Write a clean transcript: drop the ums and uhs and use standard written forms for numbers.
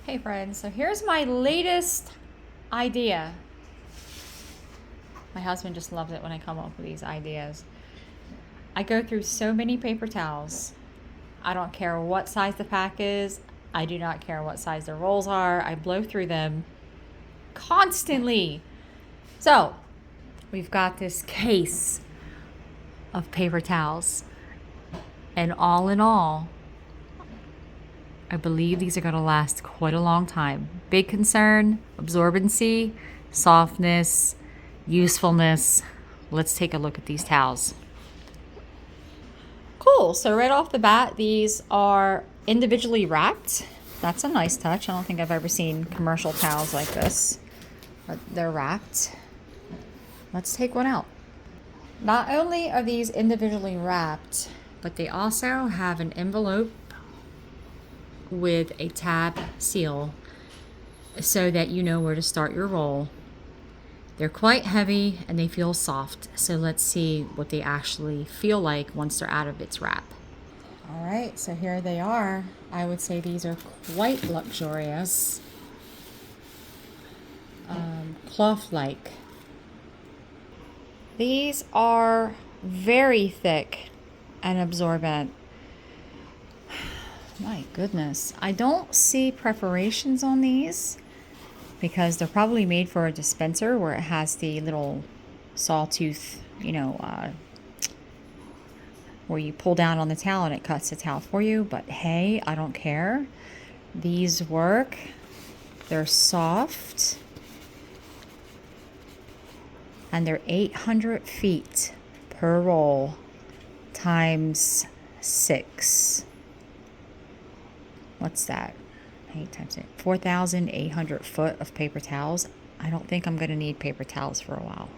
Hey friends, so here's my latest idea. My husband just loves it when I come up with these ideas. I go through so many paper towels. I don't care what size the pack is. I do not care what size the rolls are. I blow through them constantly. So, we've got this case of paper towels. And all in all, I believe these are going to last quite a long time. Big concern, absorbency, softness, usefulness. Let's take a look at these towels. Cool, so right off the bat, these are individually wrapped. That's a nice touch. I don't think I've ever seen commercial towels like this, but they're wrapped. Let's take one out. Not only are these individually wrapped, but they also have an envelope with a tab seal so that you know where to start your roll. They're quite heavy and they feel soft, so let's see what they actually feel like once they're out of its wrap. All right, so here they are. I would say these are quite luxurious, cloth-like. These are very thick and absorbent. My goodness, I don't see perforations on these because they're probably made for a dispenser where it has the little sawtooth, where you pull down on the towel and it cuts the towel for you. But hey, I don't care. These work. They're soft. And they're 800 feet per roll times 6. What's that? 8 times 8. 4,800 foot of paper towels. I don't think I'm going to need paper towels for a while.